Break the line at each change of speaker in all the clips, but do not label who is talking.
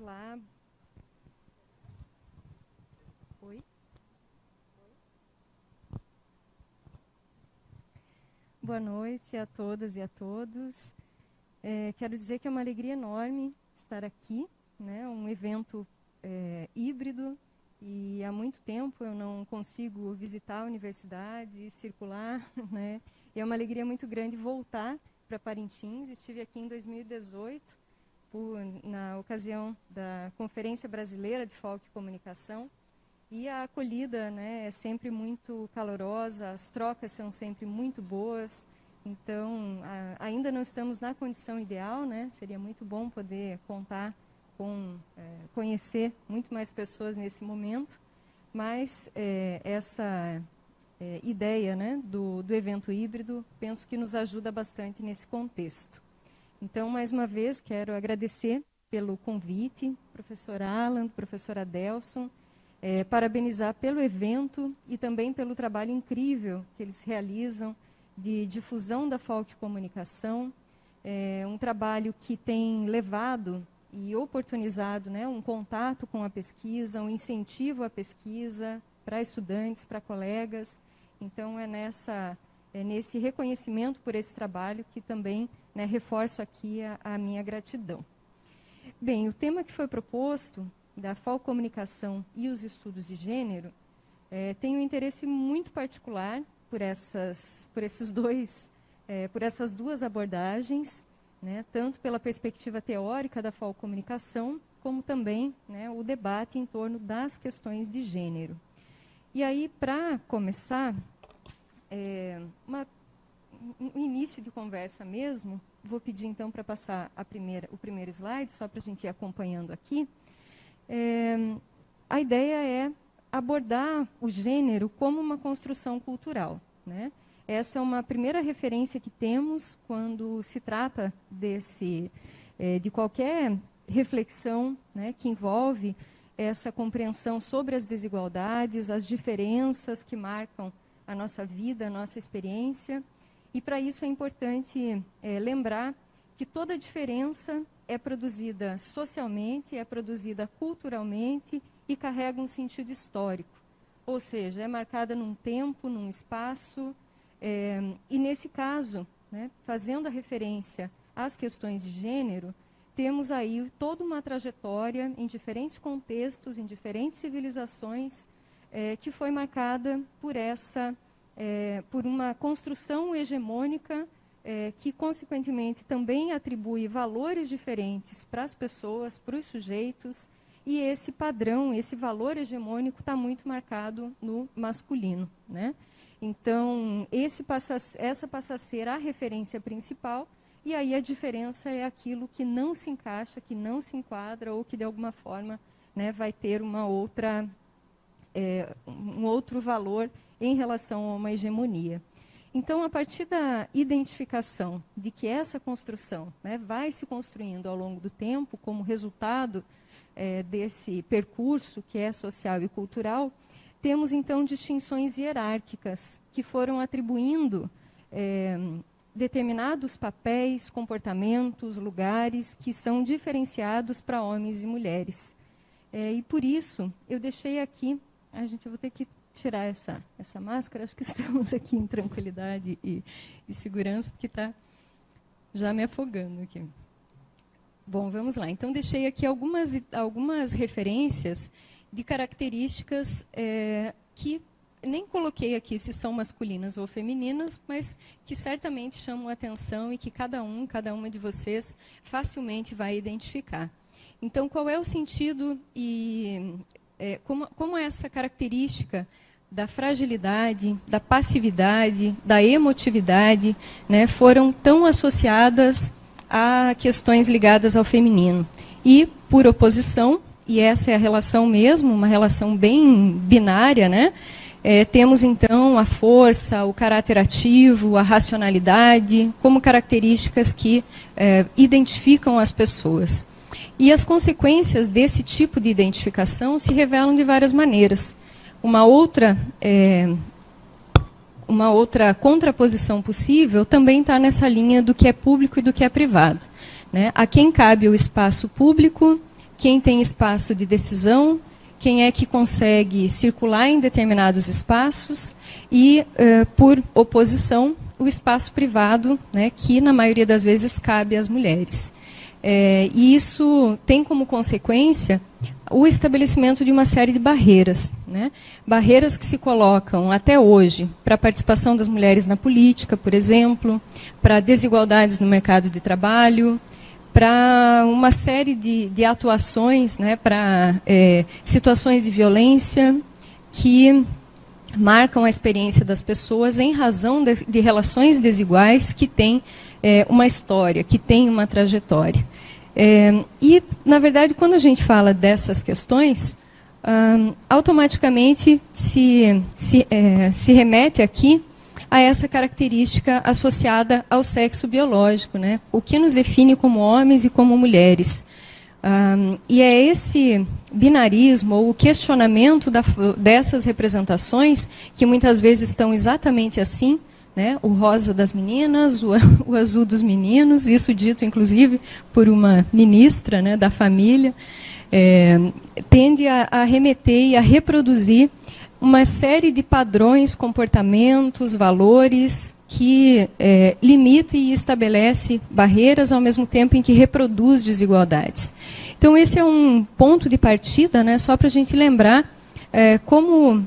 Olá. Oi? Boa noite a todas e a todos. Quero dizer que é uma alegria enorme estar aqui, né? Um evento híbrido, e há muito tempo eu não consigo visitar a universidade, circular, né? E é uma alegria muito grande voltar para Parintins. Estive aqui em 2018, na ocasião da Conferência Brasileira de Folk e Comunicação, e a acolhida, né, é sempre muito calorosa, as trocas são sempre muito boas. Então, ainda não estamos na condição ideal, né? Seria muito bom poder contar com, conhecer muito mais pessoas nesse momento, mas essa ideia, né, do evento híbrido, penso que nos ajuda bastante nesse contexto. Então, mais uma vez, quero agradecer pelo convite, professor Alan, professor Adelson, parabenizar pelo evento e também pelo trabalho incrível que eles realizam de difusão da folk comunicação, um trabalho que tem levado e oportunizado, né, um contato com a pesquisa, um incentivo à pesquisa para estudantes, para colegas. Então, nesse reconhecimento por esse trabalho que também, né, reforço aqui a minha gratidão. Bem, o tema que foi proposto, da folk comunicação e os estudos de gênero, tem um interesse muito particular por essas duas abordagens, né, tanto pela perspectiva teórica da folk comunicação, como também, né, o debate em torno das questões de gênero. E aí, para começar, um início de conversa mesmo, vou pedir então para passar o primeiro slide, só para a gente ir acompanhando aqui. A ideia é abordar o gênero como uma construção cultural, né? Essa é uma primeira referência que temos quando se trata de qualquer reflexão, né, que envolve essa compreensão sobre as desigualdades, as diferenças que marcam a nossa vida, a nossa experiência. E, para isso, é importante lembrar que toda diferença é produzida socialmente, é produzida culturalmente e carrega um sentido histórico. Ou seja, é marcada num tempo, num espaço, e, nesse caso, né, fazendo a referência às questões de gênero, temos aí toda uma trajetória em diferentes contextos, em diferentes civilizações, que foi marcada por uma construção hegemônica que, consequentemente, também atribui valores diferentes para as pessoas, para os sujeitos, e esse padrão, esse valor hegemônico está muito marcado no masculino, né? Então, essa passa a ser a referência principal, e aí a diferença é aquilo que não se encaixa, que não se enquadra, ou que, de alguma forma, né, vai ter um outro valor em relação a uma hegemonia. Então, a partir da identificação de que essa construção, né, vai se construindo ao longo do tempo como resultado desse percurso que é social e cultural, temos, então, distinções hierárquicas que foram atribuindo determinados papéis, comportamentos, lugares que são diferenciados para homens e mulheres. E, por isso, eu deixei aqui, eu vou ter que tirar essa máscara, acho que estamos aqui em tranquilidade e segurança, porque está já me afogando aqui. Bom, vamos lá. Então, deixei aqui algumas referências de características que nem coloquei aqui se são masculinas ou femininas, mas que certamente chamam a atenção e que cada uma de vocês facilmente vai identificar. Então, qual é o sentido e como essa característica da fragilidade, da passividade, da emotividade, né, foram tão associadas a questões ligadas ao feminino. E, por oposição, e essa é a relação mesmo, uma relação bem binária, né, temos, então, a força, o caráter ativo, a racionalidade, como características que identificam as pessoas. E as consequências desse tipo de identificação se revelam de várias maneiras. Uma outra contraposição possível também está nessa linha do que é público e do que é privado, né? A quem cabe o espaço público quem tem espaço de decisão, quem é que consegue circular em determinados espaços e, por oposição, o espaço privado, né, que na maioria das vezes cabe às mulheres. E isso tem como consequência o estabelecimento de uma série de barreiras, né? Barreiras que se colocam até hoje para a participação das mulheres na política, por exemplo, para desigualdades no mercado de trabalho, para uma série de atuações, né, para situações de violência que marcam a experiência das pessoas em razão de relações desiguais que têm uma história, que têm uma trajetória. E, na verdade, quando a gente fala dessas questões, automaticamente se remete aqui a essa característica associada ao sexo biológico, né? O que nos define como homens e como mulheres. E é esse binarismo, ou o questionamento dessas representações, que muitas vezes estão exatamente assim, né? O rosa das meninas, o azul dos meninos, isso dito, inclusive, por uma ministra, né, da família, tende a remeter e a reproduzir uma série de padrões, comportamentos, valores que limita e estabelece barreiras ao mesmo tempo em que reproduz desigualdades. Então, esse é um ponto de partida, né, só para a gente lembrar como,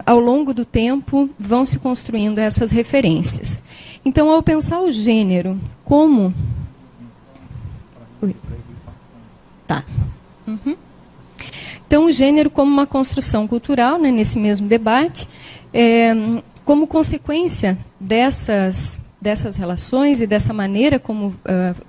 ao longo do tempo, vão se construindo essas referências. Então, ao pensar o gênero como... Tá. Uhum. Então, o gênero como uma construção cultural, né, nesse mesmo debate, como consequência dessas relações e dessa maneira como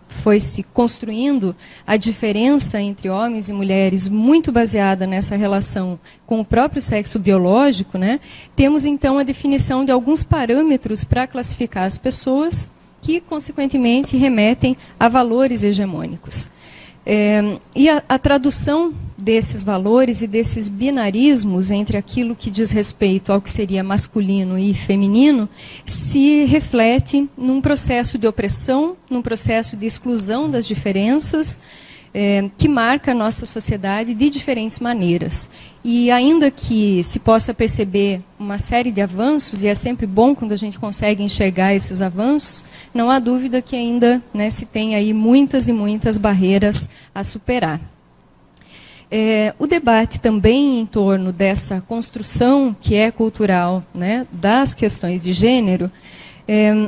foi se construindo a diferença entre homens e mulheres, muito baseada nessa relação com o próprio sexo biológico, né, temos, então, a definição de alguns parâmetros para classificar as pessoas que, consequentemente, remetem a valores hegemônicos. E a tradução desses valores e desses binarismos entre aquilo que diz respeito ao que seria masculino e feminino se reflete num processo de opressão, num processo de exclusão das diferenças, que marca a nossa sociedade de diferentes maneiras. E ainda que se possa perceber uma série de avanços, e é sempre bom quando a gente consegue enxergar esses avanços, não há dúvida que ainda, né, se tem aí muitas e muitas barreiras a superar. O debate também em torno dessa construção que é cultural, né, das questões de gênero,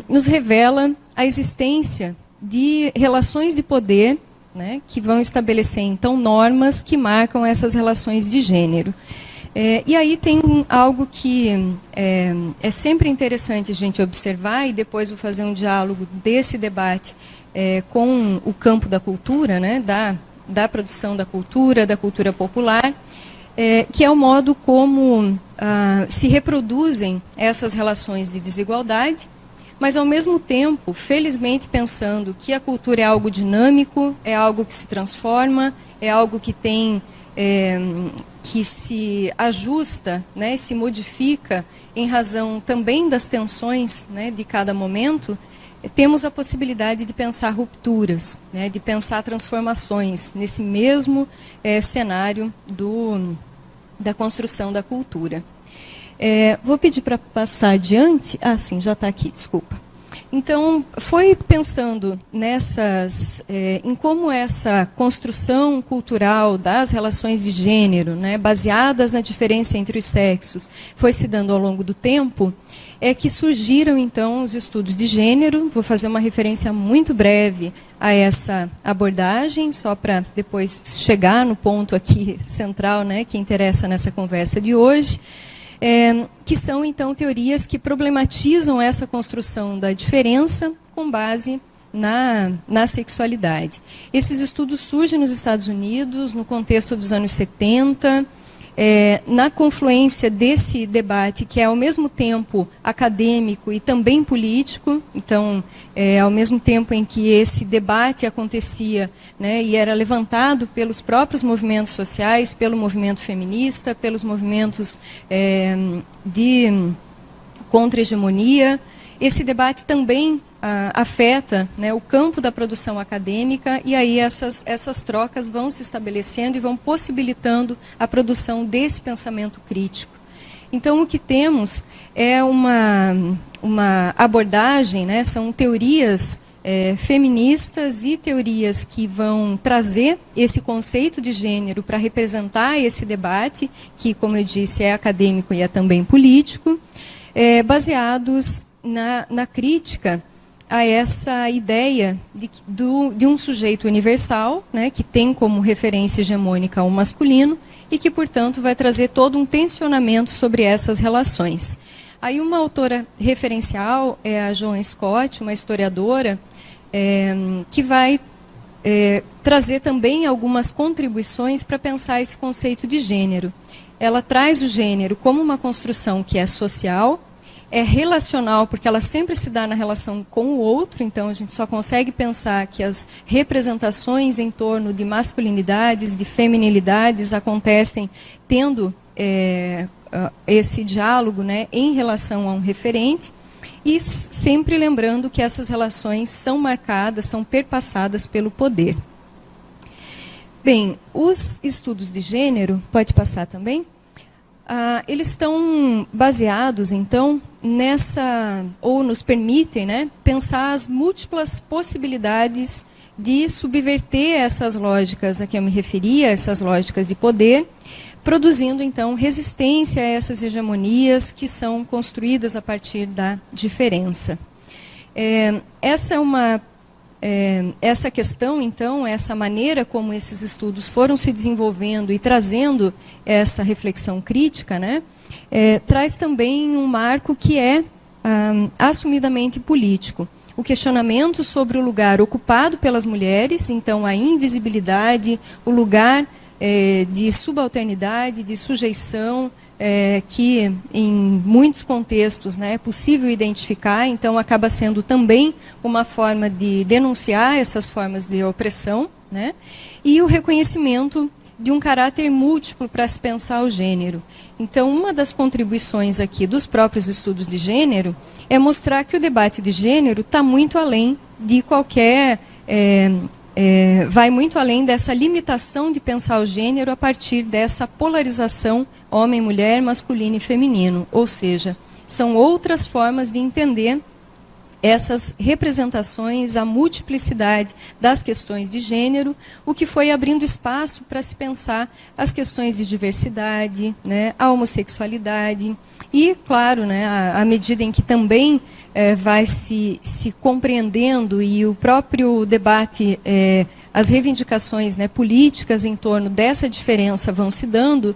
nos revela a existência de relações de poder, né, que vão estabelecer, então, normas que marcam essas relações de gênero. E aí tem algo que é sempre interessante a gente observar, e depois vou fazer um diálogo desse debate com o campo da cultura, né, da produção da cultura popular, que é o modo como se reproduzem essas relações de desigualdade, mas, ao mesmo tempo, felizmente, pensando que a cultura é algo dinâmico, é algo que se transforma, é algo que tem, que se ajusta, né, se modifica em razão também das tensões, né, de cada momento, temos a possibilidade de pensar rupturas, né, de pensar transformações nesse mesmo cenário da construção da cultura. Vou pedir para passar adiante. Ah, sim, já está aqui, desculpa. Então, foi pensando em como essa construção cultural das relações de gênero, né, baseadas na diferença entre os sexos, foi se dando ao longo do tempo, que surgiram, então, os estudos de gênero. Vou fazer uma referência muito breve a essa abordagem, só para depois chegar no ponto aqui central, né, que interessa nessa conversa de hoje. Que são, então, teorias que problematizam essa construção da diferença com base na sexualidade. Esses estudos surgem nos Estados Unidos, no contexto dos anos 70, na confluência desse debate, que é, ao mesmo tempo, acadêmico e também político. Então, ao mesmo tempo em que esse debate acontecia, né, e era levantado pelos próprios movimentos sociais, pelo movimento feminista, pelos movimentos de contra-hegemonia, esse debate também afeta, né, o campo da produção acadêmica, e aí essas trocas vão se estabelecendo e vão possibilitando a produção desse pensamento crítico. Então, o que temos é uma abordagem, né, são teorias feministas e teorias que vão trazer esse conceito de gênero para representar esse debate, que, como eu disse, é acadêmico e é também político, baseados na crítica a essa ideia de um sujeito universal, né, que tem como referência hegemônica o masculino e que, portanto, vai trazer todo um tensionamento sobre essas relações. Aí uma autora referencial é a Joan Scott, uma historiadora, que vai trazer também algumas contribuições para pensar esse conceito de gênero. Ela traz o gênero como uma construção que é social, é relacional, porque ela sempre se dá na relação com o outro, então a gente só consegue pensar que as representações em torno de masculinidades, de feminilidades, acontecem tendo esse diálogo, né, em relação a um referente, e sempre lembrando que essas relações são marcadas, são perpassadas pelo poder. Bem, os estudos de gênero, pode passar também? Eles estão baseados, então, ou nos permitem, né, pensar as múltiplas possibilidades de subverter essas lógicas a que eu me referia, essas lógicas de poder, produzindo, então, resistência a essas hegemonias que são construídas a partir da diferença. Essa questão, então, essa maneira como esses estudos foram se desenvolvendo e trazendo essa reflexão crítica, né, traz também um marco que é assumidamente político. O questionamento sobre o lugar ocupado pelas mulheres, então a invisibilidade, o lugar de subalternidade, de sujeição, que em muitos contextos, né, é possível identificar, então acaba sendo também uma forma de denunciar essas formas de opressão, né, e o reconhecimento de um caráter múltiplo para se pensar o gênero. Então, uma das contribuições aqui dos próprios estudos de gênero é mostrar que o debate de gênero está muito além de qualquer... vai muito além dessa limitação de pensar o gênero a partir dessa polarização homem-mulher, masculino e feminino. Ou seja, são outras formas de entender essas representações, a multiplicidade das questões de gênero, o que foi abrindo espaço para se pensar as questões de diversidade, né, a homossexualidade e, claro, né, à medida em que também vai se compreendendo e o próprio debate, as reivindicações, né, políticas em torno dessa diferença vão se dando,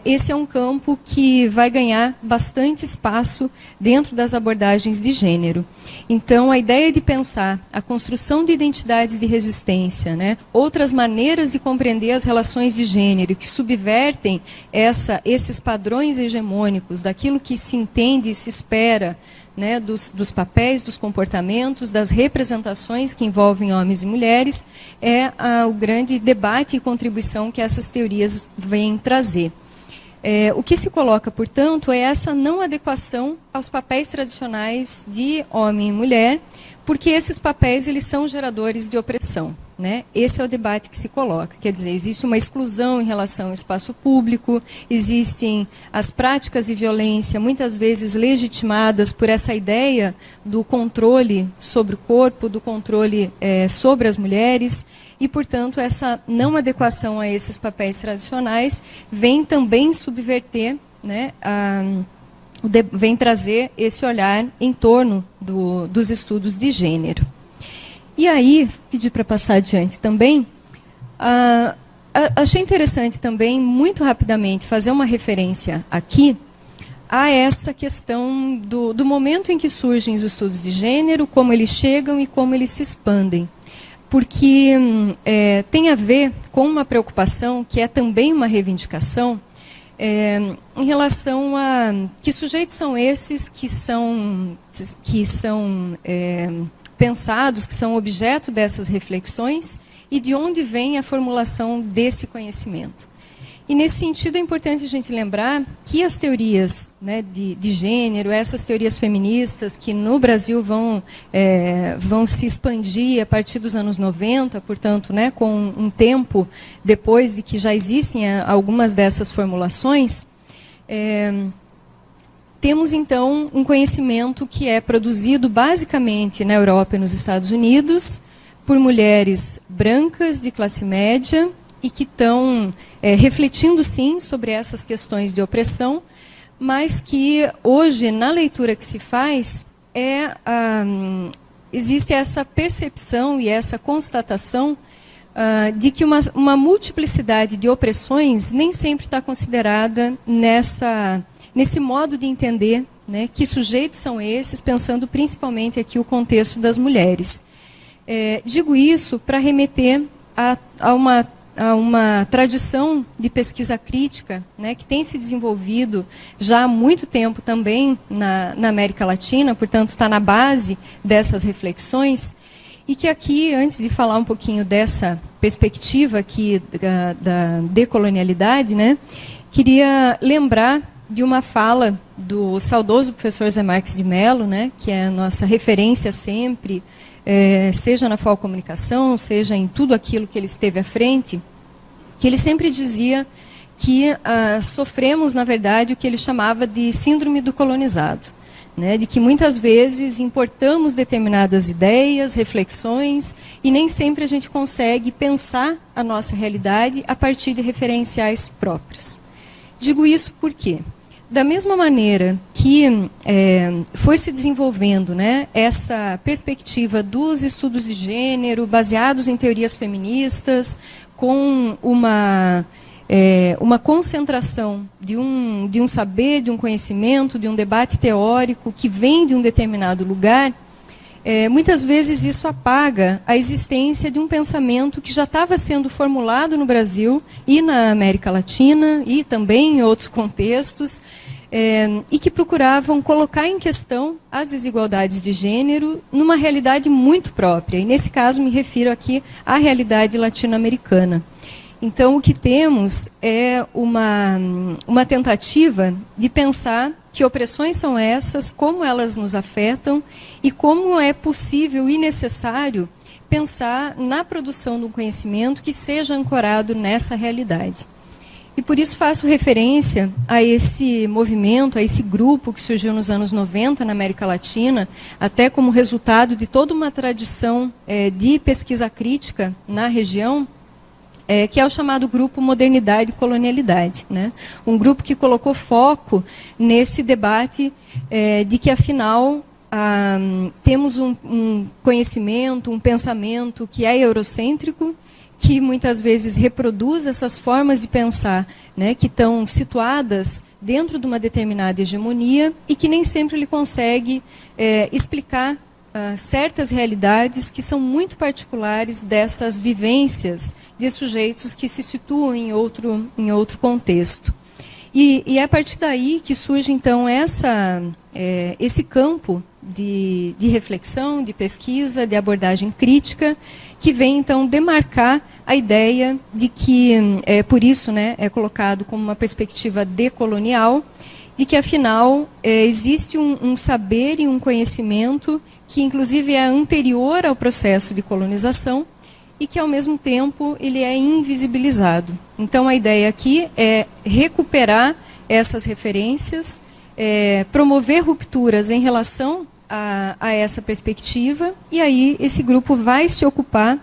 esse é um campo que vai ganhar bastante espaço dentro das abordagens de gênero. Então, a ideia de pensar a construção de identidades de resistência, né, outras maneiras de compreender as relações de gênero que subvertem esses padrões hegemônicos daquilo que se entende e se espera, né, dos papéis, dos comportamentos, das representações que envolvem homens e mulheres, é o grande debate e contribuição que essas teorias vêm trazer. O que se coloca, portanto, é essa não adequação aos papéis tradicionais de homem e mulher, porque esses papéis eles são geradores de opressão, né? Esse é o debate que se coloca. Quer dizer, existe uma exclusão em relação ao espaço público, existem as práticas de violência, muitas vezes legitimadas por essa ideia do controle sobre o corpo, do controle sobre as mulheres, e, portanto, essa não adequação a esses papéis tradicionais vem também subverter, né, vem trazer esse olhar em torno dos estudos de gênero. E aí, pedir para passar adiante também, achei interessante também, muito rapidamente, fazer uma referência aqui a essa questão do momento em que surgem os estudos de gênero, como eles chegam e como eles se expandem. Porque tem a ver com uma preocupação, que é também uma reivindicação, em relação a que sujeitos são esses que são pensados, que são objeto dessas reflexões e de onde vem a formulação desse conhecimento. E, nesse sentido, é importante a gente lembrar que as teorias, né, de gênero, essas teorias feministas, que no Brasil vão se expandir a partir dos anos 90, portanto, né, com um tempo depois de que já existem algumas dessas formulações, temos, então, um conhecimento que é produzido basicamente na Europa e nos Estados Unidos por mulheres brancas de classe média, e que estão refletindo, sim, sobre essas questões de opressão, mas que hoje, na leitura que se faz, existe essa percepção e essa constatação de que uma multiplicidade de opressões nem sempre está considerada nesse modo de entender, né, que sujeitos são esses, pensando principalmente aqui o contexto das mulheres. Digo isso para remeter a uma tradição de pesquisa crítica, né, que tem se desenvolvido já há muito tempo também na América Latina, portanto está na base dessas reflexões, e que aqui, antes de falar um pouquinho dessa perspectiva aqui da decolonialidade, né, queria lembrar de uma fala do saudoso professor Zé Marques de Mello, né, que é a nossa referência sempre, seja na FAO Comunicação, seja em tudo aquilo que ele esteve à frente, que ele sempre dizia que sofremos, na verdade, o que ele chamava de síndrome do colonizado, né? De que muitas vezes importamos determinadas ideias, reflexões, e nem sempre a gente consegue pensar a nossa realidade a partir de referenciais próprios. Digo isso por quê? Da mesma maneira que foi se desenvolvendo, né, essa perspectiva dos estudos de gênero baseados em teorias feministas, com uma concentração de um saber, de um conhecimento, de um debate teórico que vem de um determinado lugar, muitas vezes isso apaga a existência de um pensamento que já estava sendo formulado no Brasil e na América Latina e também em outros contextos, e que procuravam colocar em questão as desigualdades de gênero numa realidade muito própria. E nesse caso me refiro aqui à realidade latino-americana. Então o que temos é uma tentativa de pensar que opressões são essas, como elas nos afetam e como é possível e necessário pensar na produção de um conhecimento que seja ancorado nessa realidade. E por isso faço referência a esse movimento, a esse grupo que surgiu nos anos 90 na América Latina, até como resultado de toda uma tradição de pesquisa crítica na região, que é o chamado grupo Modernidade e Colonialidade, né? Um grupo que colocou foco nesse debate de que, afinal, temos um conhecimento, um pensamento que é eurocêntrico, que muitas vezes reproduz essas formas de pensar, né, que estão situadas dentro de uma determinada hegemonia e que nem sempre ele consegue explicar certas realidades que são muito particulares dessas vivências de sujeitos que se situam em outro contexto. E é a partir daí que surge, então, esse campo de reflexão, de pesquisa, de abordagem crítica, que vem, então, demarcar a ideia de que, por isso, né, é colocado como uma perspectiva decolonial, de que, afinal, existe um saber e um conhecimento que, inclusive, é anterior ao processo de colonização e que, ao mesmo tempo, ele é invisibilizado. Então, a ideia aqui é recuperar essas referências, promover rupturas em relação a essa perspectiva, e aí esse grupo vai se ocupar,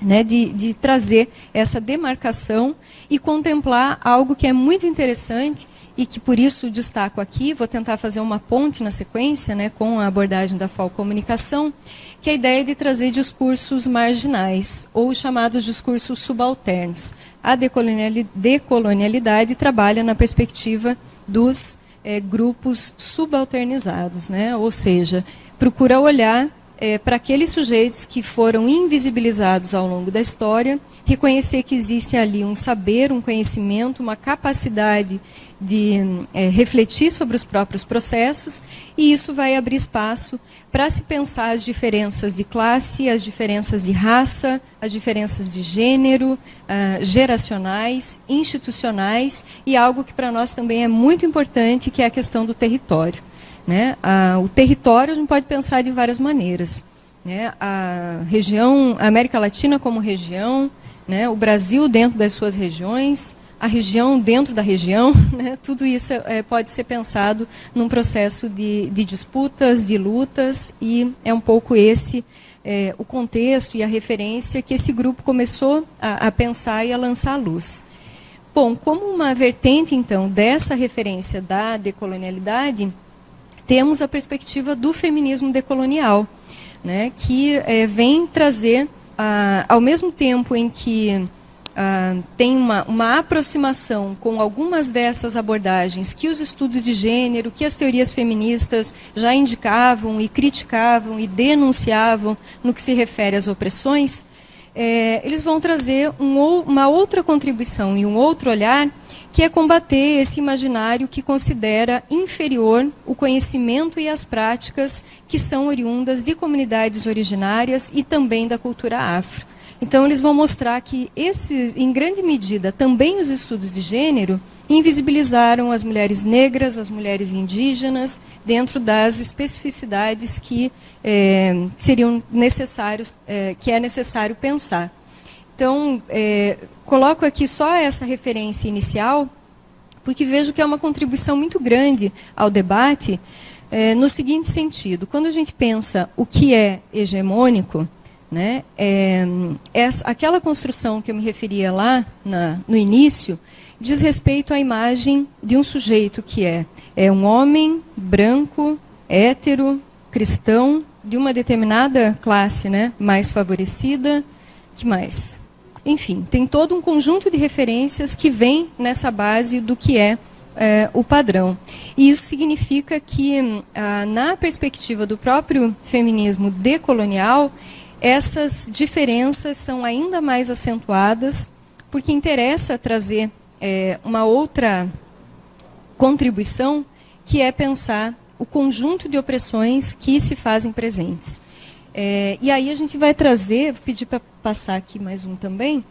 né, de trazer essa demarcação e contemplar algo que é muito interessante e que, por isso, destaco aqui, vou tentar fazer uma ponte na sequência, né, com a abordagem da FAO Comunicação, que é a ideia de trazer discursos marginais, ou chamados discursos subalternos. A decolonialidade trabalha na perspectiva dos grupos subalternizados, né, ou seja, procura olhar para aqueles sujeitos que foram invisibilizados ao longo da história, reconhecer que existe ali um saber, um conhecimento, uma capacidade de refletir sobre os próprios processos, e isso vai abrir espaço para se pensar as diferenças de classe, as diferenças de raça, as diferenças de gênero, geracionais, institucionais, e algo que para nós também é muito importante, que é a questão do território. Né? O território a gente pode pensar de várias maneiras. Né? A América Latina como região, né? O Brasil dentro das suas regiões, a região dentro da região, né? Tudo isso pode ser pensado num processo de disputas, de lutas, e é um pouco esse o contexto e a referência que esse grupo começou a pensar e a lançar à luz. Bom, como uma vertente, então, dessa referência da decolonialidade, temos a perspectiva do feminismo decolonial, né, que vem trazer, ao mesmo tempo em que tem uma aproximação com algumas dessas abordagens que os estudos de gênero, que as teorias feministas já indicavam e criticavam e denunciavam no que se refere às opressões, eles vão trazer uma outra contribuição e um outro olhar, que é combater esse imaginário que considera inferior o conhecimento e as práticas que são oriundas de comunidades originárias e também da cultura afro. Então, eles vão mostrar que, em grande medida, também os estudos de gênero invisibilizaram as mulheres negras, as mulheres indígenas, dentro das especificidades que seriam necessários, que é necessário pensar. Então, coloco aqui só essa referência inicial, porque vejo que é uma contribuição muito grande ao debate, no seguinte sentido: quando a gente pensa o que é hegemônico, né, aquela construção que eu me referia lá no início, diz respeito à imagem de um sujeito que é um homem branco, hétero, cristão, de uma determinada classe, né, mais favorecida. Que mais? Enfim, tem todo um conjunto de referências que vem nessa base do que é o padrão. E isso significa que, na perspectiva do próprio feminismo decolonial, essas diferenças são ainda mais acentuadas, porque interessa trazer uma outra contribuição, que é pensar o conjunto de opressões que se fazem presentes. E aí a gente vai trazer, vou pedir para passar aqui mais um também,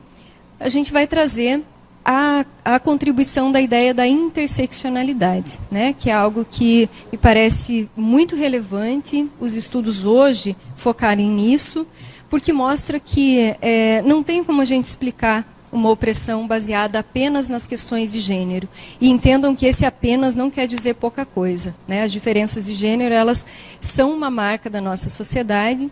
a gente vai trazer a contribuição da ideia da interseccionalidade, né, que é algo que me parece muito relevante os estudos hoje focarem nisso, porque mostra que não tem como a gente explicar uma opressão baseada apenas nas questões de gênero. E entendam que esse apenas não quer dizer pouca coisa, né? As diferenças de gênero, elas são uma marca da nossa sociedade,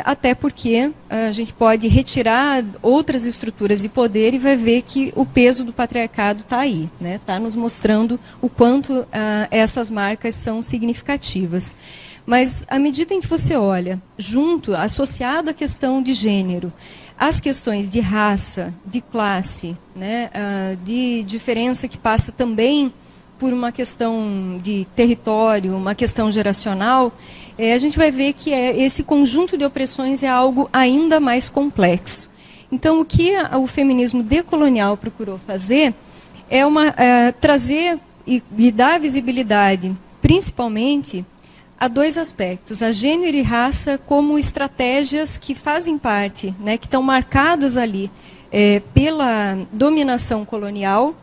até porque a gente pode retirar outras estruturas de poder e vai ver que o peso do patriarcado está aí, né? Está nos mostrando o quanto essas marcas são significativas. Mas, à medida em que você olha, associado à questão de gênero, as questões de raça, de classe, né, de diferença que passa também por uma questão de território, uma questão geracional, a gente vai ver que esse conjunto de opressões é algo ainda mais complexo. Então, o que o feminismo decolonial procurou fazer é trazer e dar visibilidade, principalmente, a dois aspectos: a gênero e raça como estratégias que fazem parte, né, que estão marcadas ali pela dominação colonial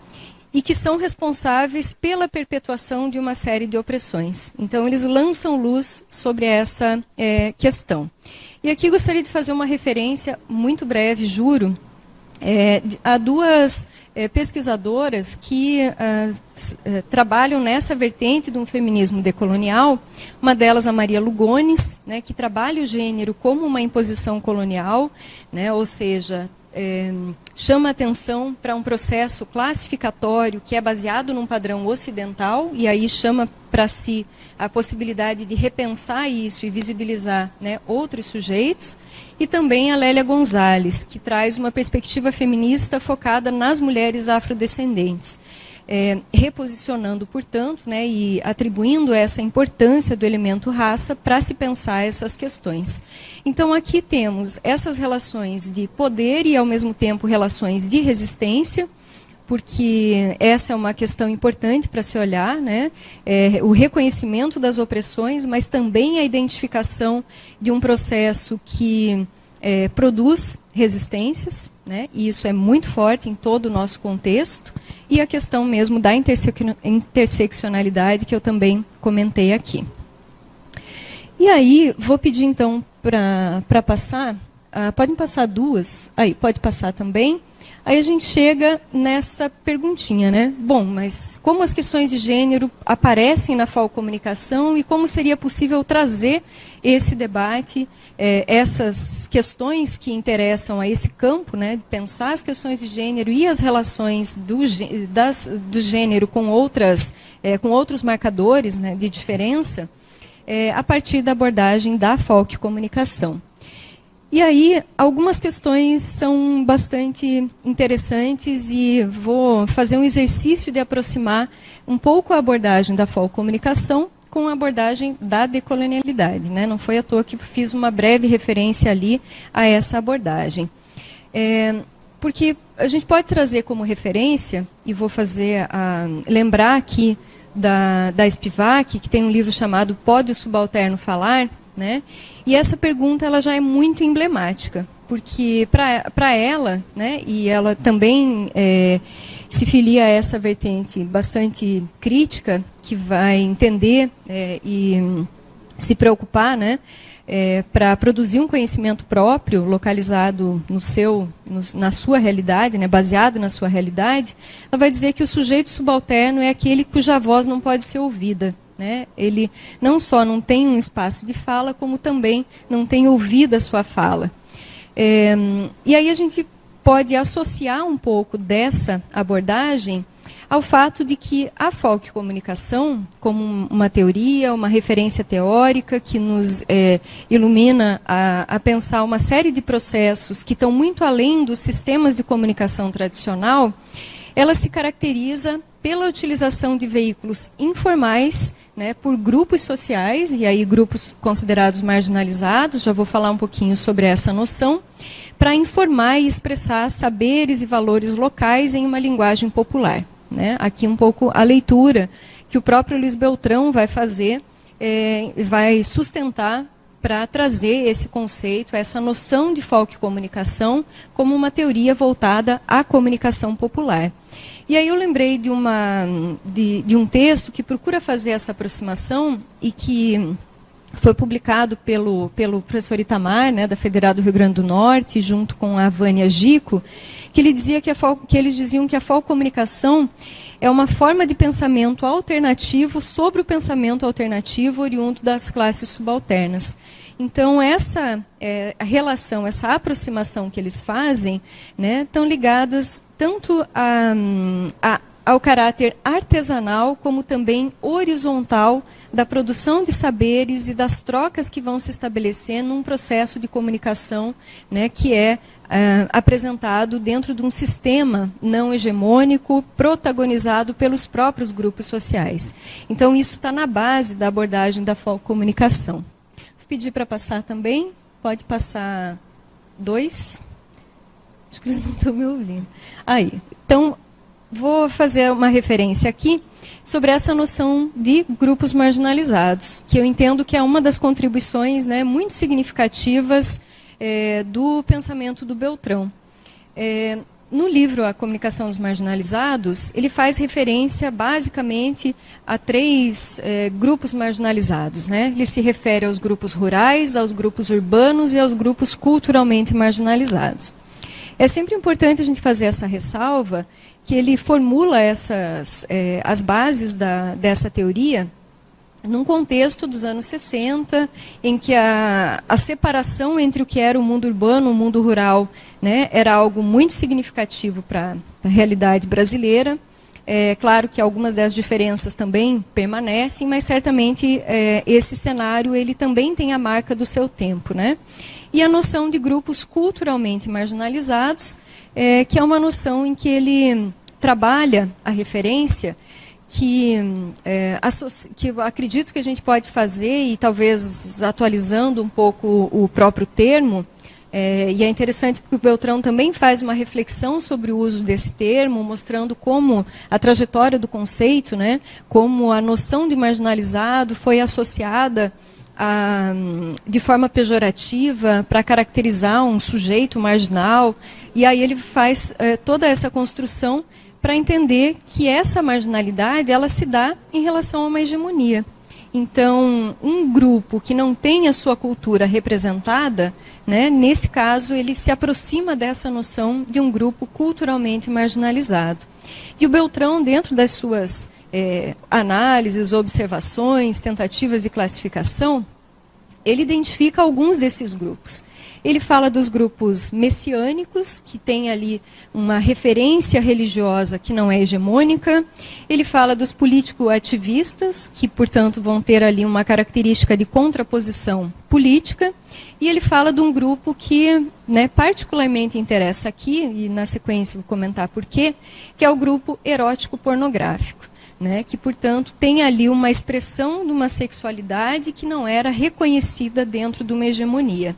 e que são responsáveis pela perpetuação de uma série de opressões. Então, eles lançam luz sobre essa questão. E aqui gostaria de fazer uma referência muito breve, juro, há duas pesquisadoras que trabalham nessa vertente do feminismo decolonial. Uma delas, a Maria Lugones, né, que trabalha o gênero como uma imposição colonial, né, ou seja, chama atenção para um processo classificatório que é baseado num padrão ocidental, e aí chama para si a possibilidade de repensar isso e visibilizar, né, outros sujeitos. E também a Lélia Gonzalez, que traz uma perspectiva feminista focada nas mulheres afrodescendentes. reposicionando, portanto, né, e atribuindo essa importância do elemento raça para se pensar essas questões. Então, aqui temos essas relações de poder e, ao mesmo tempo, relações de resistência, porque essa é uma questão importante para se olhar, né? O reconhecimento das opressões, mas também a identificação de um processo que produz resistências, né? E isso é muito forte em todo o nosso contexto, e a questão mesmo da interseccionalidade, que eu também comentei aqui. E aí, vou pedir então para passar, podem passar duas, aí pode passar também. Aí a gente chega nessa perguntinha, né? Bom, mas como as questões de gênero aparecem na FAO Comunicação e como seria possível trazer esse debate, essas questões que interessam a esse campo, né? De pensar as questões de gênero e as relações do gênero com outros marcadores, né, de diferença, a partir da abordagem da FAO Comunicação. E aí, algumas questões são bastante interessantes e vou fazer um exercício de aproximar um pouco a abordagem da FAO Comunicação com a abordagem da decolonialidade, né? Não foi à toa que fiz uma breve referência ali a essa abordagem. Porque a gente pode trazer como referência, e vou lembrar aqui da Spivak, que tem um livro chamado Pode o Subalterno Falar?, né? E essa pergunta ela já é muito emblemática, porque para ela, né, e ela também se filia a essa vertente bastante crítica, que vai entender e se preocupar, né, para produzir um conhecimento próprio, localizado na sua realidade, né, baseado na sua realidade, ela vai dizer que o sujeito subalterno é aquele cuja voz não pode ser ouvida. Né? Ele não só não tem um espaço de fala, como também não tem ouvido a sua fala. E aí a gente pode associar um pouco dessa abordagem ao fato de que a FAO Comunicação, como uma teoria, uma referência teórica que nos ilumina a pensar uma série de processos que estão muito além dos sistemas de comunicação tradicional, ela se caracteriza pela utilização de veículos informais, né, por grupos sociais, e aí grupos considerados marginalizados, já vou falar um pouquinho sobre essa noção, para informar e expressar saberes e valores locais em uma linguagem popular. Né? Aqui um pouco a leitura que o próprio Luiz Beltrão vai fazer, vai sustentar para trazer esse conceito, essa noção de FAO Comunicação como uma teoria voltada à comunicação popular. E aí eu lembrei de um texto que procura fazer essa aproximação e que foi publicado pelo professor Itamar, né, da Federal do Rio Grande do Norte, junto com a Vânia Gico, que eles diziam que a FAO Comunicação é uma forma de pensamento alternativo sobre o pensamento alternativo oriundo das classes subalternas. Então, essa relação, essa aproximação que eles fazem, né, estão ligadas tanto ao caráter artesanal, como também horizontal da produção de saberes e das trocas que vão se estabelecer num processo de comunicação, né, que é apresentado dentro de um sistema não hegemônico, protagonizado pelos próprios grupos sociais. Então, isso está na base da abordagem da FAO Comunicação. Vou pedir para passar também, pode passar 2. Acho que eles não estão me ouvindo. Aí, então, vou fazer uma referência aqui sobre essa noção de grupos marginalizados, que eu entendo que é uma das contribuições, né, muito significativas do pensamento do Beltrão. No livro A Comunicação dos Marginalizados, ele faz referência basicamente a 3 grupos marginalizados. Né? Ele se refere aos grupos rurais, aos grupos urbanos e aos grupos culturalmente marginalizados. É sempre importante a gente fazer essa ressalva, que ele formula as bases dessa teoria num contexto dos anos 60, em que a separação entre o que era o mundo urbano e o mundo rural, né, era algo muito significativo para a realidade brasileira. É claro que algumas das diferenças também permanecem, mas certamente esse cenário ele também tem a marca do seu tempo. Né? E a noção de grupos culturalmente marginalizados, que é uma noção em que ele trabalha a referência que eu acredito que a gente pode fazer, e talvez atualizando um pouco o próprio termo, e é interessante porque o Beltrão também faz uma reflexão sobre o uso desse termo, mostrando como a trajetória do conceito, né, como a noção de marginalizado foi associada de forma pejorativa para caracterizar um sujeito marginal, e aí ele faz toda essa construção para entender que essa marginalidade ela se dá em relação a uma hegemonia. Então, um grupo que não tem a sua cultura representada, né, nesse caso, ele se aproxima dessa noção de um grupo culturalmente marginalizado. E o Beltrão, dentro das suas análises, observações, tentativas de classificação, ele identifica alguns desses grupos. Ele fala dos grupos messiânicos, que tem ali uma referência religiosa que não é hegemônica. Ele fala dos político-ativistas, que, portanto, vão ter ali uma característica de contraposição política. E ele fala de um grupo que, né, particularmente interessa aqui, e na sequência vou comentar por quê, que é o grupo erótico-pornográfico. Né, que, portanto, tem ali uma expressão de uma sexualidade que não era reconhecida dentro de uma hegemonia.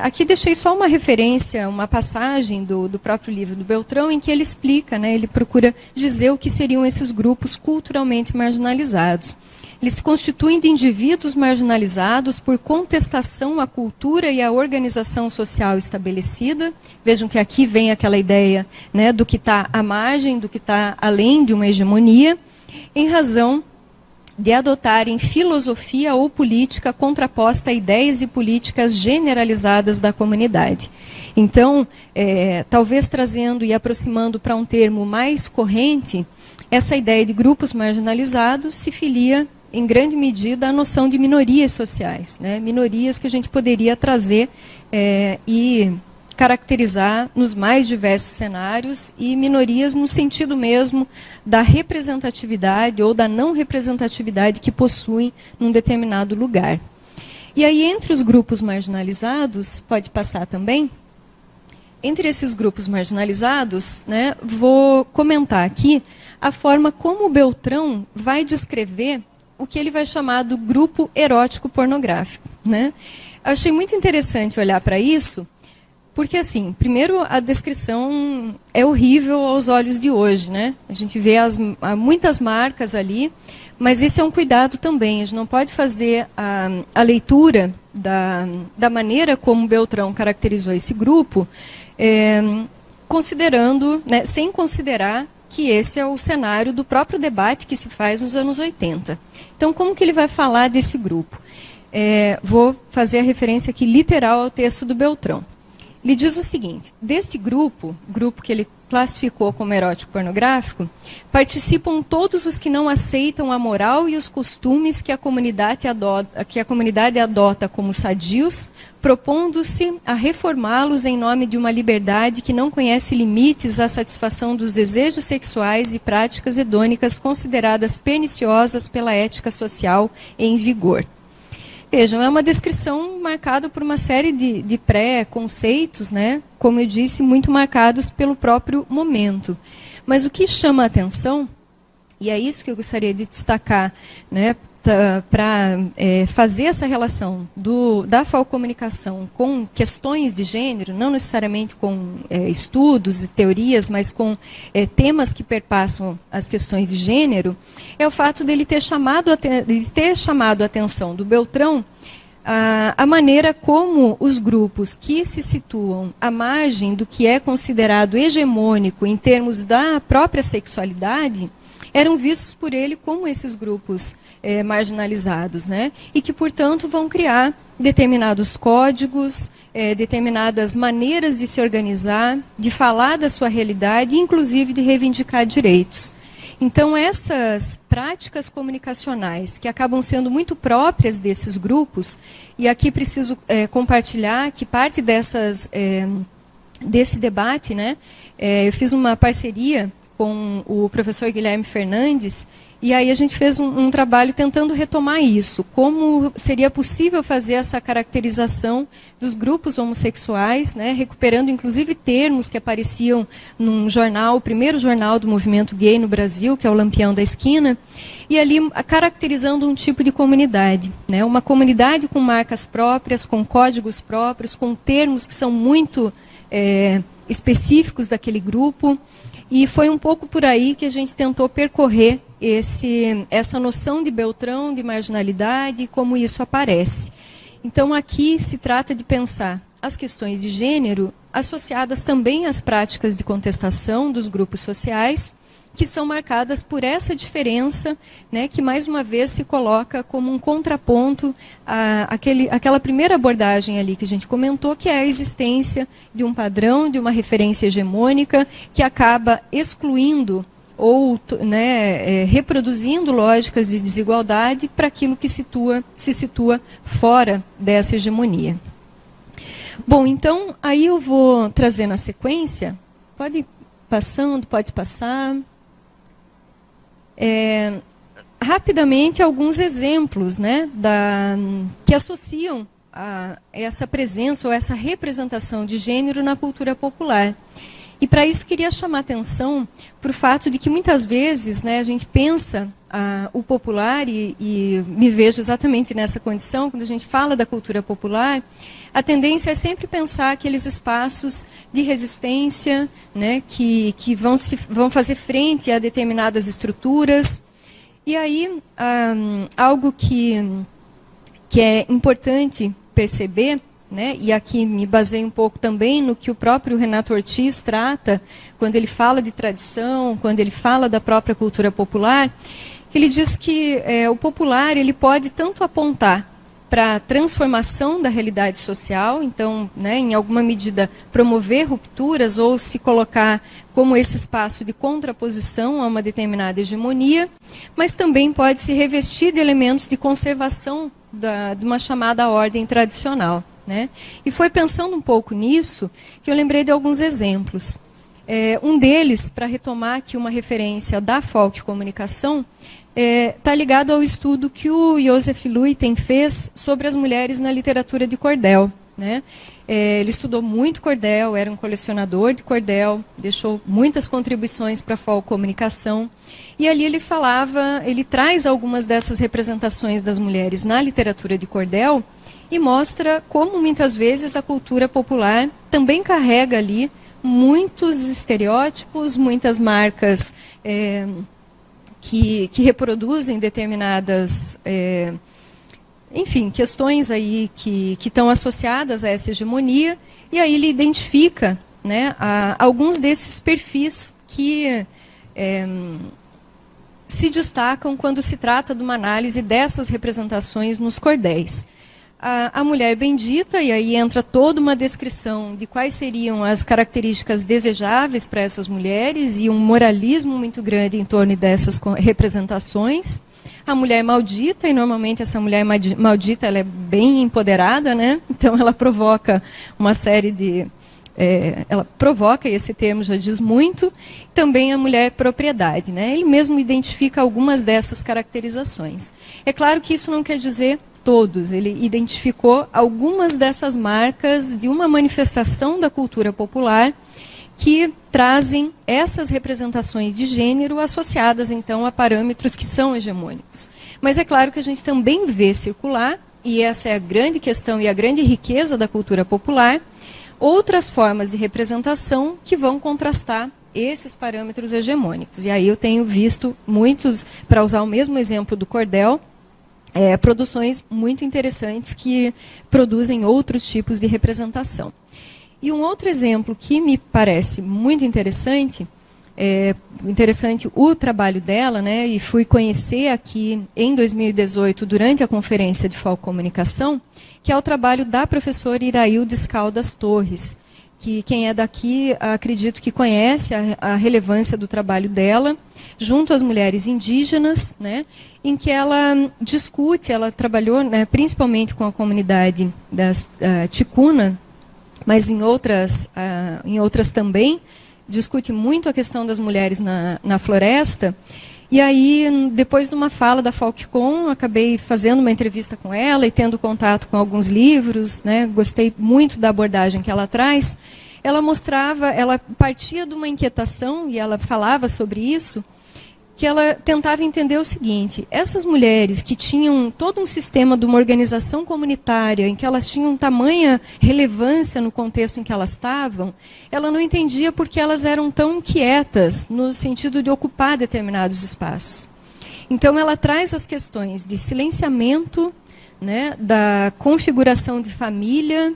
Aqui deixei só uma referência, uma passagem do próprio livro do Beltrão, em que ele explica, né, ele procura dizer o que seriam esses grupos culturalmente marginalizados. Eles se constituem de indivíduos marginalizados por contestação à cultura e à organização social estabelecida. Vejam que aqui vem aquela ideia, né, do que está à margem, do que está além de uma hegemonia, em razão de adotarem filosofia ou política contraposta a ideias e políticas generalizadas da comunidade. Então, talvez trazendo e aproximando para um termo mais corrente, essa ideia de grupos marginalizados se filia em grande medida a noção de minorias sociais, né? Minorias que a gente poderia trazer e caracterizar nos mais diversos cenários, e minorias no sentido mesmo da representatividade ou da não representatividade que possuem num determinado lugar. E aí, entre os grupos marginalizados, pode passar também, entre esses grupos marginalizados, né, vou comentar aqui a forma como o Beltrão vai descrever o que ele vai chamar do grupo erótico pornográfico, né? Eu achei muito interessante olhar para isso, porque, assim, primeiro, a descrição é horrível aos olhos de hoje, né? A gente vê muitas marcas ali, mas esse é um cuidado também. A gente não pode fazer a leitura da maneira como Beltrão caracterizou esse grupo, considerando, né, sem considerar que esse é o cenário do próprio debate que se faz nos anos 80. Então, como que ele vai falar desse grupo? Vou fazer a referência aqui literal ao texto do Beltrão. Ele diz o seguinte: deste grupo que ele classificou como erótico pornográfico, participam todos os que não aceitam a moral e os costumes que a comunidade adota como sadios, propondo-se a reformá-los em nome de uma liberdade que não conhece limites à satisfação dos desejos sexuais e práticas hedônicas consideradas perniciosas pela ética social em vigor. Vejam, é uma descrição marcada por uma série de pré-conceitos, né? Como eu disse, muito marcados pelo próprio momento. Mas o que chama a atenção, e é isso que eu gostaria de destacar, né, para fazer essa relação da falcomunicação com questões de gênero, não necessariamente com estudos e teorias, mas com temas que perpassam as questões de gênero, é o fato dele ter chamado a atenção do Beltrão a maneira como os grupos que se situam à margem do que é considerado hegemônico em termos da própria sexualidade eram vistos por ele como esses grupos marginalizados, né? E que, portanto, vão criar determinados códigos, determinadas maneiras de se organizar, de falar da sua realidade, inclusive de reivindicar direitos. Então, essas práticas comunicacionais que acabam sendo muito próprias desses grupos, e aqui preciso compartilhar que parte desse debate, né, eu fiz uma parceria com o professor Guilherme Fernandes, e aí a gente fez um trabalho tentando retomar isso, como seria possível fazer essa caracterização dos grupos homossexuais, né, recuperando inclusive termos que apareciam num jornal, o primeiro jornal do movimento gay no Brasil, que é o Lampião da Esquina, e ali caracterizando um tipo de comunidade, né, uma comunidade com marcas próprias, com códigos próprios, com termos que são muito específicos daquele grupo, e foi um pouco por aí que a gente tentou percorrer essa noção de Beltrão, de marginalidade, e como isso aparece. Então, aqui se trata de pensar as questões de gênero associadas também às práticas de contestação dos grupos sociais, que são marcadas por essa diferença, que mais uma vez se coloca como um contraponto àquela primeira abordagem ali que a gente comentou, que é a existência de um padrão, de uma referência hegemônica, que acaba excluindo ou reproduzindo lógicas de desigualdade para aquilo que se situa fora dessa hegemonia. Bom, então, aí eu vou trazer na sequência, pode ir passando, pode passar, rapidamente alguns exemplos, que associam a essa presença ou essa representação de gênero na cultura popular. E para isso queria chamar atenção para o fato de que muitas vezes a gente pensa o popular, e me vejo exatamente nessa condição, quando a gente fala da cultura popular, a tendência é sempre pensar aqueles espaços de resistência, que vão fazer frente a determinadas estruturas. E aí, algo que é importante perceber, e aqui me baseio um pouco também no que o próprio Renato Ortiz trata, quando ele fala de tradição, quando ele fala da própria cultura popular, que ele diz que o popular ele pode tanto apontar para a transformação da realidade social, então, em alguma medida, promover rupturas ou se colocar como esse espaço de contraposição a uma determinada hegemonia, mas também pode se revestir de elementos de conservação de uma chamada ordem tradicional. E foi pensando um pouco nisso que eu lembrei de alguns exemplos. Um deles, para retomar aqui uma referência da Falck Comunicação, está ligado ao estudo que o Joseph Luyten fez sobre as mulheres na literatura de cordel. Ele estudou muito cordel, era um colecionador de cordel, deixou muitas contribuições para a Falck Comunicação, e ali ele traz algumas dessas representações das mulheres na literatura de cordel e mostra como muitas vezes a cultura popular também carrega ali muitos estereótipos, muitas marcas que reproduzem determinadas, questões aí que estão associadas a essa hegemonia, e aí ele identifica alguns desses perfis que se destacam quando se trata de uma análise dessas representações nos cordéis. A mulher bendita, e aí entra toda uma descrição de quais seriam as características desejáveis para essas mulheres e um moralismo muito grande em torno dessas representações. A mulher maldita, e normalmente essa mulher maldita ela é bem empoderada, então ela provoca uma série de... ela provoca, e esse termo já diz muito, também a mulher propriedade. Ele mesmo identifica algumas dessas caracterizações. É claro que isso não quer dizer todos, ele identificou algumas dessas marcas de uma manifestação da cultura popular que trazem essas representações de gênero associadas, então, a parâmetros que são hegemônicos. Mas é claro que a gente também vê circular, e essa é a grande questão e a grande riqueza da cultura popular, outras formas de representação que vão contrastar esses parâmetros hegemônicos. E aí eu tenho visto muitos, para usar o mesmo exemplo do cordel, produções muito interessantes que produzem outros tipos de representação. E um outro exemplo que me parece muito interessante, o trabalho dela, e fui conhecer aqui em 2018, durante a conferência de Falck Comunicação, que é o trabalho da professora Iraildes Caldas Torres, que quem é daqui, acredito que conhece a relevância do trabalho dela, junto às mulheres indígenas, em que ela discute, ela trabalhou principalmente com a comunidade da Ticuna, mas em outras também, discute muito a questão das mulheres na floresta. E aí, depois de uma fala da Falcon, acabei fazendo uma entrevista com ela e tendo contato com alguns livros, né? Gostei muito da abordagem que ela traz. Ela mostrava, ela partia de uma inquietação, e ela falava sobre isso, que ela tentava entender o seguinte: essas mulheres que tinham todo um sistema de uma organização comunitária, em que elas tinham tamanha relevância no contexto em que elas estavam, ela não entendia por que elas eram tão quietas, no sentido de ocupar determinados espaços. Então, ela traz as questões de silenciamento, né, da configuração de família,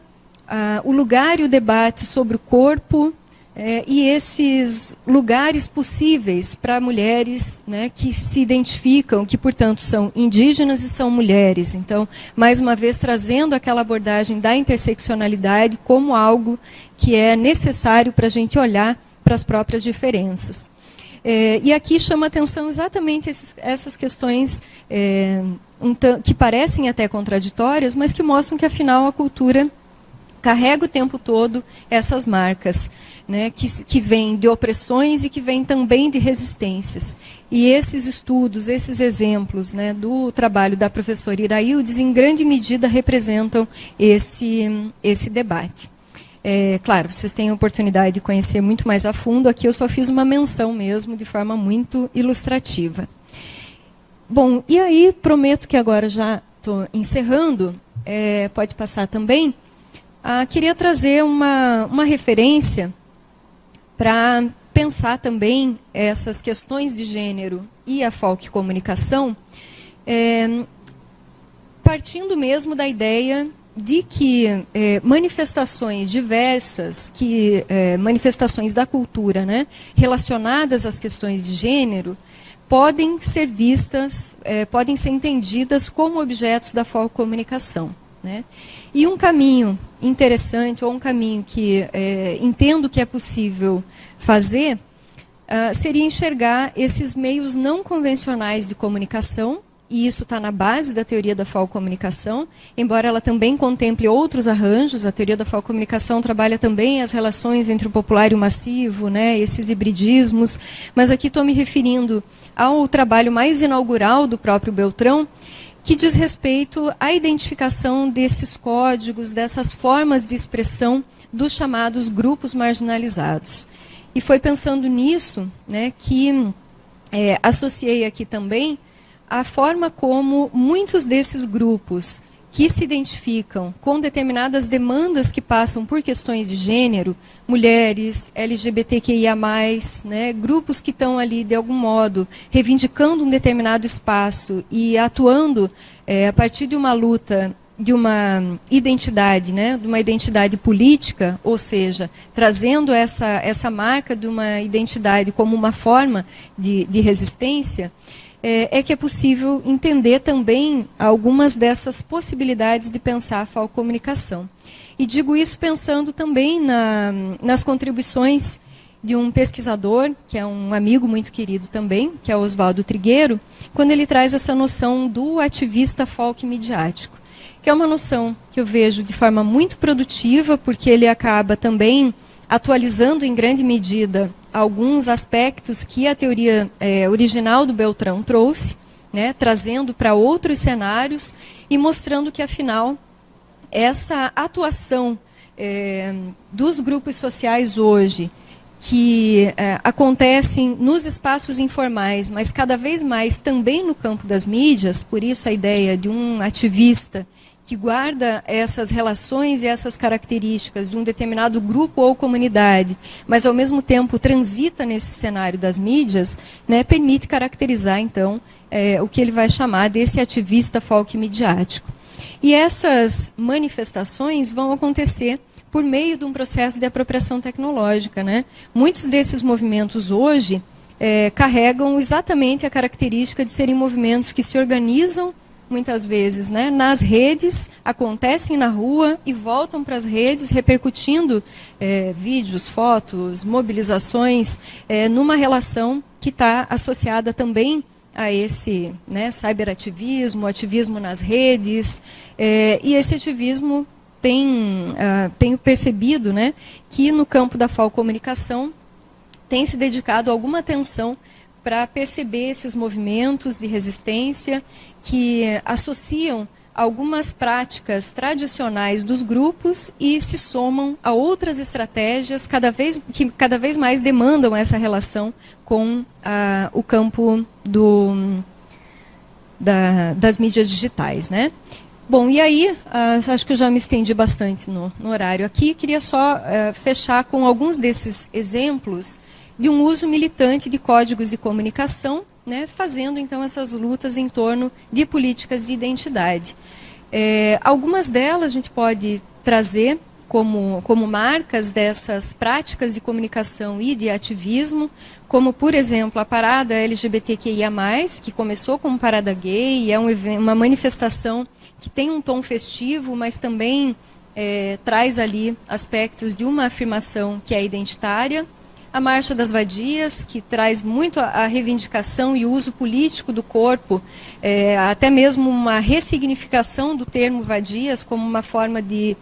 o lugar e o debate sobre o corpo, e esses lugares possíveis para mulheres, né, que se identificam, que, portanto, são indígenas e são mulheres. Então, mais uma vez, trazendo aquela abordagem da interseccionalidade como algo que é necessário para a gente olhar para as próprias diferenças. E aqui chama atenção exatamente essas questões que parecem até contraditórias, mas que mostram que, afinal, a cultura carrega o tempo todo essas marcas, né, que vêm de opressões e que vêm também de resistências. E esses estudos, esses exemplos, né, do trabalho da professora Iraildes, em grande medida representam esse debate. Claro, vocês têm a oportunidade de conhecer muito mais a fundo. Aqui eu só fiz uma menção mesmo, de forma muito ilustrativa. Bom, e aí prometo que agora já estou encerrando, pode passar também. Queria trazer uma referência para pensar também essas questões de gênero e a Falccomunicação, partindo mesmo da ideia de que manifestações diversas, manifestações da cultura, né, relacionadas às questões de gênero, podem ser vistas, podem ser entendidas como objetos da Falccomunicação, né? E um caminho interessante, ou um caminho que entendo que é possível fazer, seria enxergar esses meios não convencionais de comunicação, e isso está na base da teoria da Falccomunicação, embora ela também contemple outros arranjos. A teoria da Falccomunicação trabalha também as relações entre o popular e o massivo, né, esses hibridismos, mas aqui estou me referindo ao trabalho mais inaugural do próprio Beltrão, que diz respeito à identificação desses códigos, dessas formas de expressão dos chamados grupos marginalizados. E foi pensando nisso, né, que associei aqui também a forma como muitos desses grupos que se identificam com determinadas demandas que passam por questões de gênero, mulheres, LGBTQIA+, né, grupos que estão ali, de algum modo, reivindicando um determinado espaço e atuando a partir de uma luta, de uma identidade, né, de uma identidade política, ou seja, trazendo essa marca de uma identidade como uma forma de resistência, que é possível entender também algumas dessas possibilidades de pensar a Falccomunicação. E digo isso pensando também nas contribuições de um pesquisador, que é um amigo muito querido também, que é o Oswaldo Trigueiro, quando ele traz essa noção do ativista folk midiático, que é uma noção que eu vejo de forma muito produtiva, porque ele acaba também atualizando em grande medida alguns aspectos que a teoria original do Beltrão trouxe, né, trazendo para outros cenários e mostrando que, afinal, essa atuação dos grupos sociais hoje, que acontecem nos espaços informais, mas cada vez mais também no campo das mídias, por isso a ideia de um ativista que guarda essas relações e essas características de um determinado grupo ou comunidade, mas ao mesmo tempo transita nesse cenário das mídias, né, permite caracterizar, então, o que ele vai chamar desse ativista folk midiático. E essas manifestações vão acontecer por meio de um processo de apropriação tecnológica, né? Muitos desses movimentos hoje carregam exatamente a característica de serem movimentos que se organizam muitas vezes, né, nas redes, acontecem na rua e voltam para as redes, repercutindo vídeos, fotos, mobilizações, numa relação que está associada também a esse, né, cyberativismo, ativismo nas redes, e esse ativismo tenho percebido, né, que no campo da Falccomunicação tem se dedicado alguma atenção para perceber esses movimentos de resistência que associam algumas práticas tradicionais dos grupos e se somam a outras estratégias que cada vez mais demandam essa relação com o campo das mídias digitais, né? Bom, e aí, acho que eu já me estendi bastante no horário aqui, queria só fechar com alguns desses exemplos de um uso militante de códigos de comunicação, né, fazendo então essas lutas em torno de políticas de identidade. Algumas delas a gente pode trazer como marcas dessas práticas de comunicação e de ativismo, como, por exemplo, a parada LGBTQIA+, que começou como parada gay, é uma manifestação que tem um tom festivo, mas também traz ali aspectos de uma afirmação que é identitária. A Marcha das Vadias, que traz muito a reivindicação e o uso político do corpo, até mesmo uma ressignificação do termo vadias como uma forma de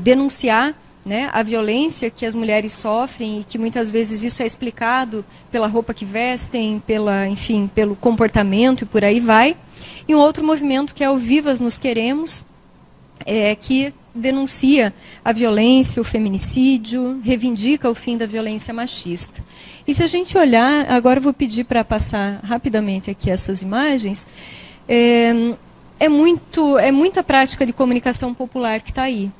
denunciar, né, a violência que as mulheres sofrem e que muitas vezes isso é explicado pela roupa que vestem, enfim, pelo comportamento e por aí vai. E um outro movimento que é o Vivas Nos Queremos, que denuncia a violência, o feminicídio, reivindica o fim da violência machista. E se a gente olhar, agora eu vou pedir para passar rapidamente aqui essas imagens, é muita prática de comunicação popular que está aí.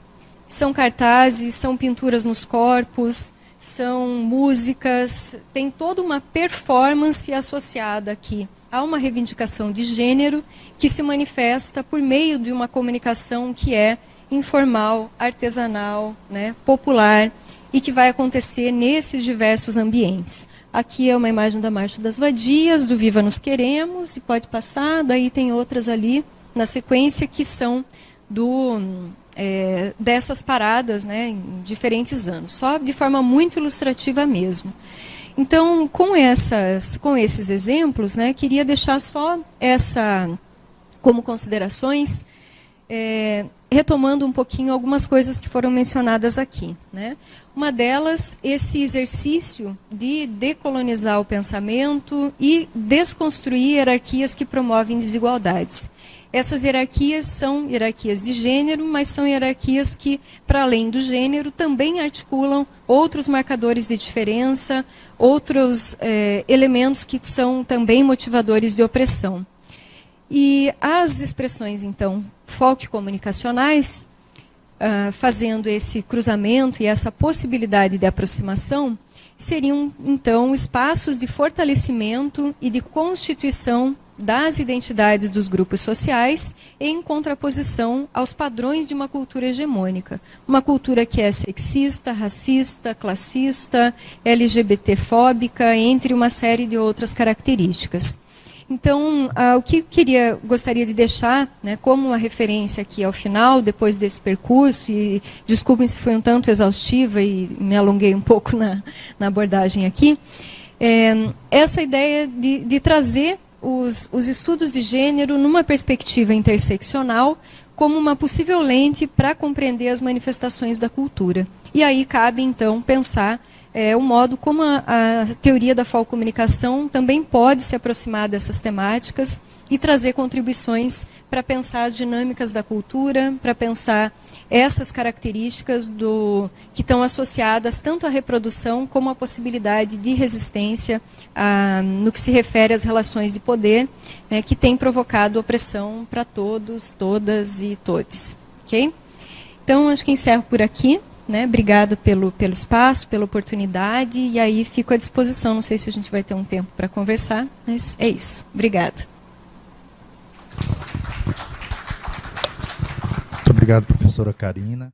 São cartazes, são pinturas nos corpos, são músicas, tem toda uma performance associada aqui. Há uma reivindicação de gênero que se manifesta por meio de uma comunicação que é informal, artesanal, né, popular, e que vai acontecer nesses diversos ambientes. Aqui é uma imagem da Marcha das Vadias, do Viva Nos Queremos, e pode passar, daí tem outras ali na sequência que são dessas paradas, né, em diferentes anos, só de forma muito ilustrativa mesmo. Então, com esses exemplos, né, queria deixar só como considerações, retomando um pouquinho algumas coisas que foram mencionadas aqui, né? Uma delas, esse exercício de decolonizar o pensamento e desconstruir hierarquias que promovem desigualdades. Essas hierarquias são hierarquias de gênero, mas são hierarquias que, para além do gênero, também articulam outros marcadores de diferença, outros elementos que são também motivadores de opressão. E as expressões, então, foco-comunicacionais, fazendo esse cruzamento e essa possibilidade de aproximação, seriam, então, espaços de fortalecimento e de constituição das identidades dos grupos sociais em contraposição aos padrões de uma cultura hegemônica. Uma cultura que é sexista, racista, classista, LGBT-fóbica, entre uma série de outras características. Então, o que gostaria de deixar, né, como uma referência aqui ao final, depois desse percurso, e desculpem se foi um tanto exaustiva e me alonguei um pouco na abordagem aqui, essa ideia de trazer os estudos de gênero numa perspectiva interseccional como uma possível lente para compreender as manifestações da cultura. E aí cabe, então, pensar o modo como a teoria da falcomunicação também pode se aproximar dessas temáticas e trazer contribuições para pensar as dinâmicas da cultura, para pensar essas características que estão associadas tanto à reprodução como à possibilidade de resistência no que se refere às relações de poder, né, que tem provocado opressão para todos, todas e todes. Okay? Então, acho que encerro por aqui. Né? Obrigada pelo espaço, pela oportunidade, e aí fico à disposição. Não sei se a gente vai ter um tempo para conversar, mas é isso. Obrigada.
Muito obrigado, professora Karina.